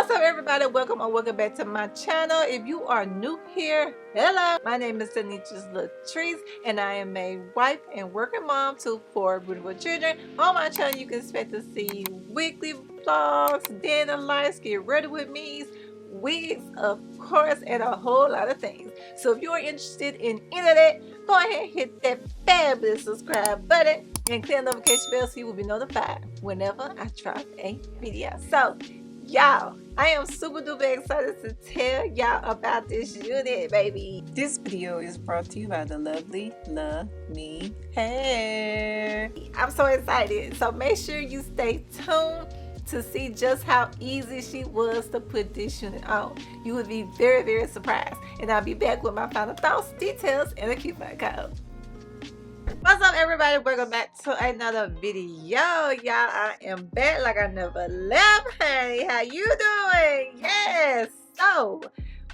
What's up, everybody? Welcome or welcome back to my channel. If you are new here, hello, my name is Tanicia's Latrice and I am a wife and working mom to 4 beautiful children. On my channel you can expect to see weekly vlogs, day in the life, get ready with me, wigs, of course, and a whole lot of things. So if you are interested in any of that, go ahead and hit that fabulous subscribe button and click the notification bell so you will be notified whenever I drop a video. So y'all, I am super duper excited to tell y'all about this unit, baby. This video is brought to you by the lovely Luv Me Hair. I'm so excited, so make sure you stay tuned to see just how easy she was to put this unit on. You would be very, very surprised. And I'll be back with my final thoughts, details, and a coupon code. What's up, everybody? Welcome back to another video. Y'all, I am back like I never left, honey. How you doing? Yes. So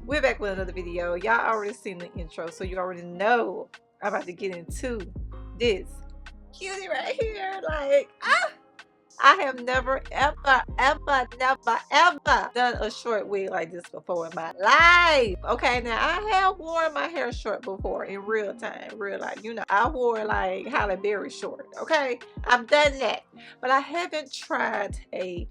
we're back with another video. Y'all already seen the intro, so you already know I'm about to get into this cutie right here. Like, I have never ever done a short wig like this before in my life. Okay, now I have worn my hair short before in real time, real life. You know, I wore like Halle Berry short. Okay, I've done that, but I haven't tried a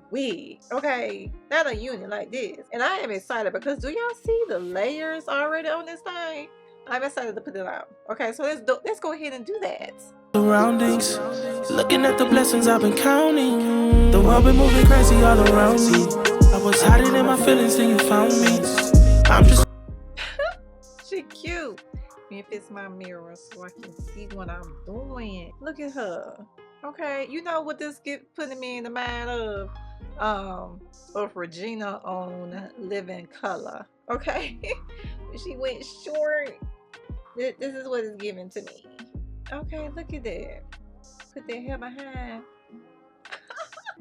wig. Okay, not a unit like this, and I am excited because do y'all see the layers already on this thing? I'm excited to put it on. Okay, so let's go ahead and do that. Surroundings, looking at the blessings I've been counting. The world been moving crazy all around me. I was hiding in my feelings till you found me. I'm just She cute. Let me fix my mirror so I can see what I'm doing. Look at her. Okay, you know what this get putting me in the mind of Regina on Living Color. Okay, she went short. This is what it's giving to me. Okay, look at that. Put that hair behind.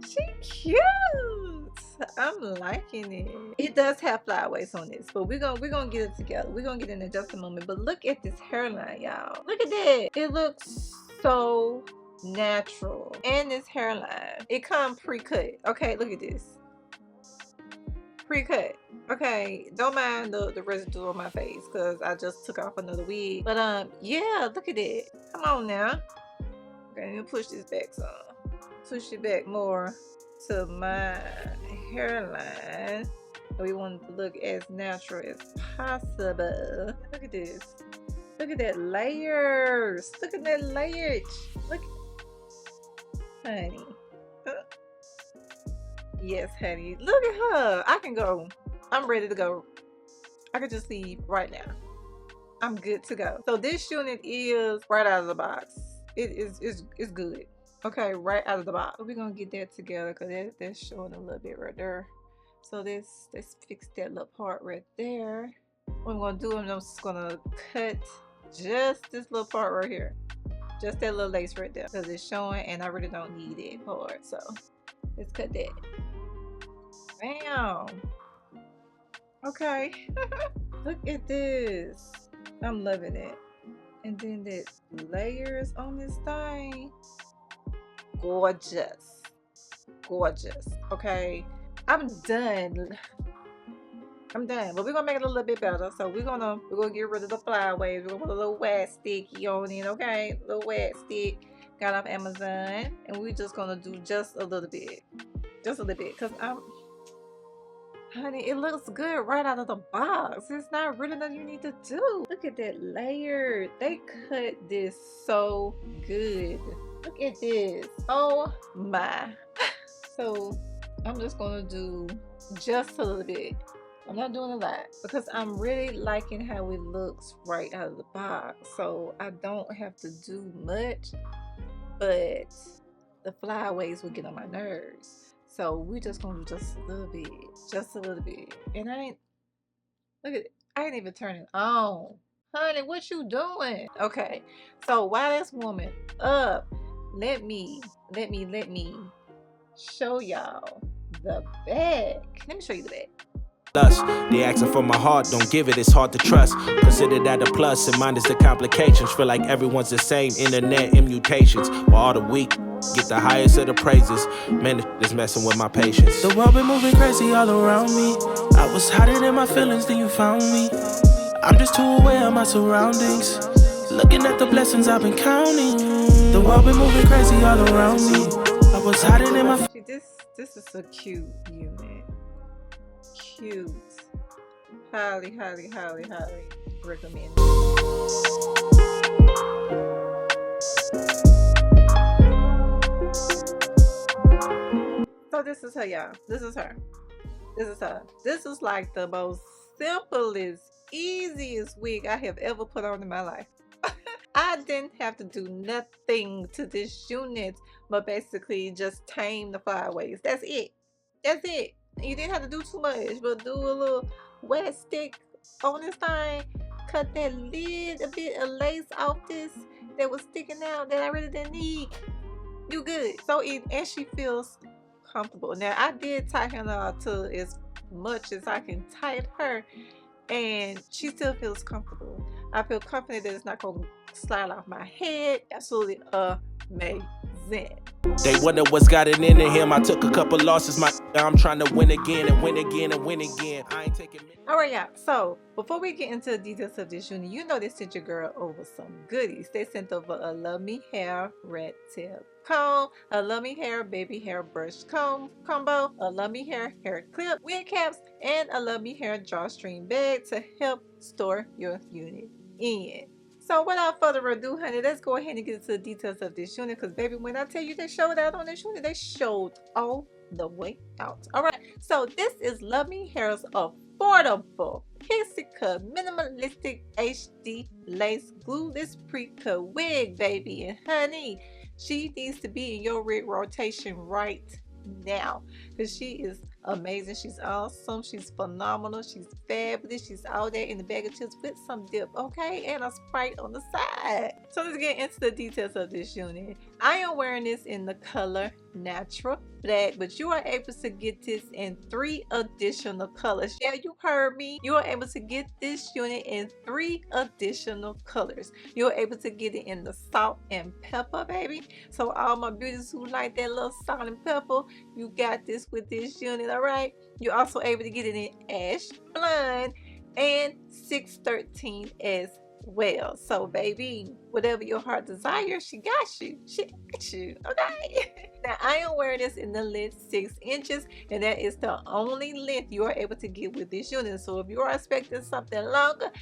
She cute. I'm liking it. It does have flyaways on this, but we're gonna get it together. We're gonna get in just a moment. But look at this hairline, y'all. Look at that. It looks so natural. And this hairline, it comes pre-cut. Okay, look at this. Pre-cut. Okay, don't mind the residue on my face because I just took off another wig. But yeah, look at it. Come on now. Okay, let me push this back some. Push it back more to my hairline. We want it to look as natural as possible. Look at this. Look at that layers. Look at that layers. Look, honey. Yes, honey. Look at her. I can go. I'm ready to go. I could just leave right now. I'm good to go. So this unit is right out of the box. It's good. Okay, right out of the box. We're gonna get that together because that's showing a little bit right there. So let's fix that little part right there. What I'm gonna do, I'm just gonna cut just this little part right here. Just that little lace right there because it's showing and I really don't need that part. So let's cut that. Bam. Okay. Look at this. I'm loving it. And then the layers on this thing. Gorgeous. Gorgeous. Okay. I'm done. But we're gonna make it a little bit better. So we're gonna get rid of the flyaways. We're gonna put a little wax sticky on it, okay? A little wax stick. Got off Amazon. And we're just gonna do just a little bit. Just a little bit. Because honey, it looks good right out of the box. It's not really nothing you need to do. Look at that layer. They cut this so good. Look at this. Oh my. So I'm just gonna do just a little bit. I'm not doing a lot because I'm really liking how it looks right out of the box. So I don't have to do much, but the flyaways will get on my nerves. So we're just gonna do just a little bit, and I ain't even turning on, honey. What you doing? Okay, so while that's warming up, let me show y'all the back. Let me show you the back. They asking for my heart, don't give it, it's hard to trust. Consider that a plus, and minus the complications. Feel like everyone's the same, internet and mutations. For all the weak, Get the highest of the praises. Man, this messing with my patience. The world been moving crazy all around me. I was hiding in my feelings, then you found me. I'm just too aware of my surroundings. Looking at the blessings I've been counting. The world been moving crazy all around me. I was hiding in my. This is a cute unit. Cute. Highly recommend it. So this is her, y'all. This is her. This is like the most simplest, easiest wig I have ever put on in my life. I didn't have to do nothing to this unit but basically just tame the flyaways. That's it. You didn't have to do too much, but do a little wet stick on this thing, cut that little bit of lace off this that was sticking out that I really didn't need. You good. So and she feels comfortable. Now I did tighten her to as much as I can tighten her, and she still feels comfortable. I feel confident that it's not going to slide off my head. Absolutely amazing. They wonder what's got it into him. I took a couple losses. I'm trying to win again and win again and win again. I ain't taking. All right, y'all. So before we get into the details of this unit, you know they sent your girl over some goodies. They sent over a Luv Me Hair red tip comb, a Luv Me Hair baby hair brush comb combo, a Luv Me Hair hair clip, wig caps, and a Luv Me Hair drawstring bag to help store your unit in. So without further ado, honey, let's go ahead and get into the details of this unit, because baby, when I tell you they showed out on this unit, they showed all the way out. All right, so this is Luv Me Hair's affordable Pixie cut minimalistic HD lace glueless pre-cut wig, baby. And honey, she needs to be in your wig rotation right now, because she is amazing. She's awesome. She's phenomenal. She's fabulous. She's out there in the bag of chips with some dip, okay, and a Sprite on the side. So let's get into the details of this unit. I am wearing this in the color natural black, but you are able to get this in 3 additional colors. Yeah, you heard me. You are able to get this unit in 3 additional colors. You're able to get it in the salt and pepper, baby. So all my beauties who like that little salt and pepper, you got this with this unit. All right, you're also able to get it in ash blonde and 613 as well. So baby, whatever your heart desires, she got you. Okay. Now I am wearing this in the length 6 inches, and that is the only length you are able to get with this unit. So if you are expecting something longer,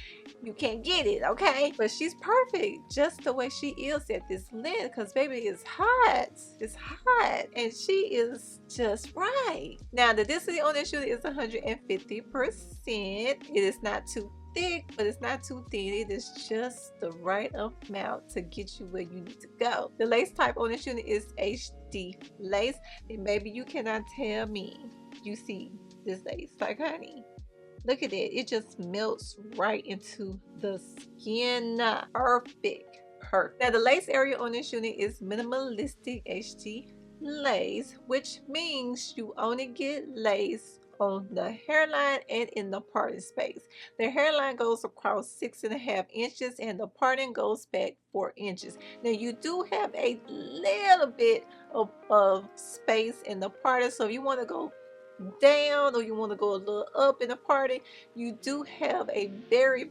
you can't get it, okay? But she's perfect just the way she is at this length, because baby, it's hot. It's hot, and she is just right. Now the density on this unit is 150%. It is not too thick, but it's not too thin. It is just the right amount to get you where you need to go. The lace type on this unit is HD lace, and maybe you cannot tell me you see this lace. Like, honey, look at it. It just melts right into the skin. Perfect. Now the lace area on this unit is minimalistic HD lace, which means you only get lace on the hairline and in the parting space. The hairline goes across 6.5 inches and the parting goes back 4 inches. Now you do have a little bit of space in the parting, so if you want to go down or you want to go a little up in the parting, you do have a very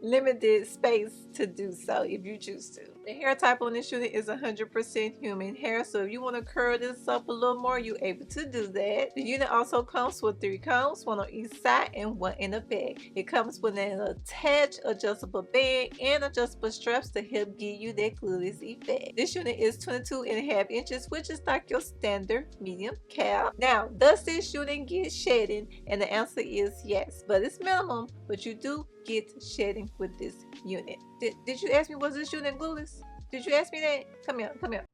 limited space to do so if you choose to. The hair type on this unit is 100% human hair, so if you want to curl this up a little more, you're able to do that. The unit also comes with 3 combs, 1 on each side and 1 in the back. It comes with an attached adjustable band and adjustable straps to help give you that glueless effect. This unit is 22.5 inches, which is like your standard medium cap. Now, does this unit get shedding? And the answer is yes, but it's minimum, but you do get shedding with this unit. Did you ask me, was this unit glueless? Did you ask me that? Come here.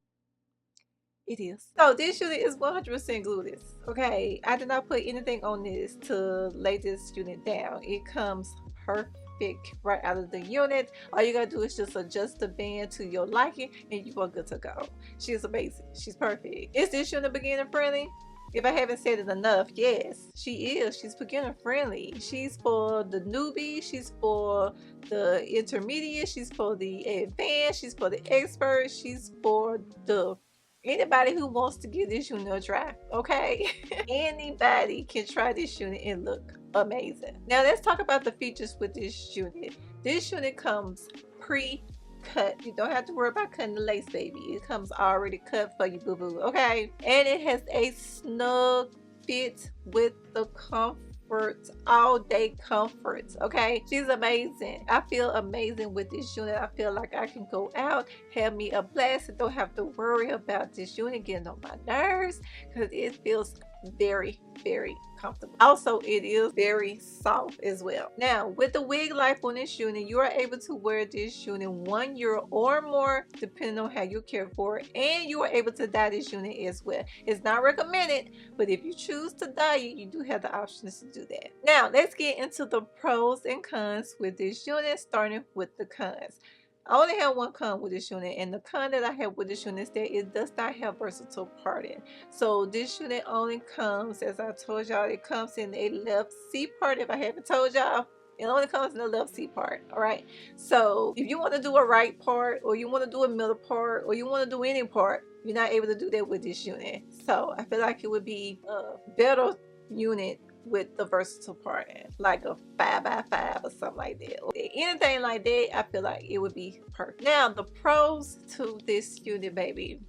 It is. So this unit is 100% glueless. Okay, I did not put anything on this to lay this unit down. It comes perfect right out of the unit. All you gotta do is just adjust the band to your liking and you are good to go. She is amazing. She's perfect. Is this unit beginner friendly? If I haven't said it enough, yes, she is. She's beginner friendly. She's for the newbie. She's for the intermediate. She's for the advanced. She's for the expert. She's for the anybody who wants to give this unit a try. Okay, anybody can try this unit and look amazing. Now let's talk about the features with this unit. This unit comes pre-cut. You don't have to worry about cutting the lace, baby. It comes already cut for you, boo-boo. Okay, and it has a snug fit with the comfort, all day comforts. Okay, she's amazing. I feel amazing with this unit. I feel like I can go out, have me a blast, and don't have to worry about this unit getting on my nerves, because it feels very, very comfortable. Also, it is very soft as well. Now, with the wig life on this unit, you are able to wear this unit 1 year or more, depending on how you care for it, and you are able to dye this unit as well. It's not recommended, but if you choose to dye it, you do have the options to do that. Now, let's get into the pros and cons with this unit, starting with the cons. I only have one con with this unit, and the con that I have with this unit is that it does not have versatile parting. So this unit only comes, as I told y'all, it comes in a left C part. If I haven't told y'all, it only comes in the left C part. All right, so if you want to do a right part, or you want to do a middle part, or you want to do any part, you're not able to do that with this unit. So I feel like it would be a better unit with the versatile parting, like a 5x5 or something like that, or anything like that. I feel like it would be perfect. Now, the pros to this unit, baby.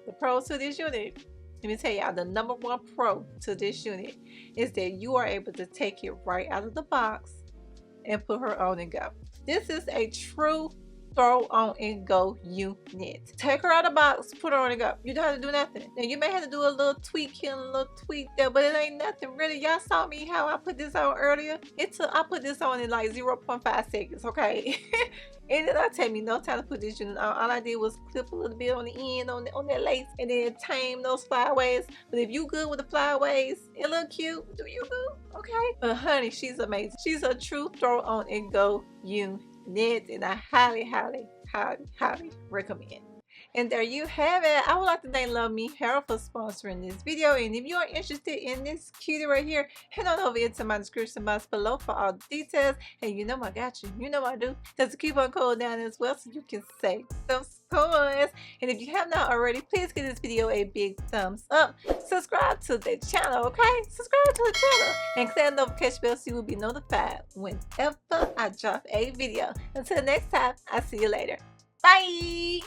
The pros to this unit, let me tell y'all, the number one pro to this unit is that you are able to take it right out of the box and put her on and go. This is a true throw on and go unit. Take her out of the box, put her on and go. You don't have to do nothing. Now, you may have to do a little tweak here and a little tweak there, but it ain't nothing really. Y'all saw me how I put this on earlier. I put this on in like 0.5 seconds, okay? It did not take me no time to put this unit on. All I did was clip a little bit on the end on that lace, and then tame those flyaways. But if you good with the flyaways, it look cute, do you good? Okay. But honey, she's amazing. She's a true throw on and go unit, and I highly, highly, highly, highly recommend. And there you have it. I would like to thank Luv Me Hair for sponsoring this video. And if you are interested in this cutie right here, head on over into my description box below for all the details. And you know I got you. You know I do. There's a coupon code down as well, so you can save those coins. And if you have not already, please give this video a big thumbs up. Subscribe to the channel, okay? Subscribe to the channel. And click the notification bell so you will be notified whenever I drop a video. Until next time, I'll see you later. Bye!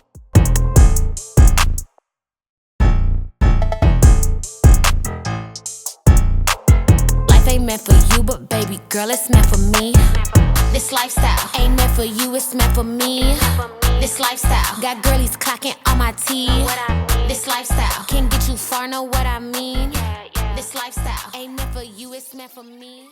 Ain't meant for you, but baby girl, it's meant for me. This lifestyle ain't meant for you, it's meant for me. This lifestyle got girlies clocking on my teeth. This lifestyle can get you far, know what I mean. This lifestyle ain't meant for you, it's meant for me.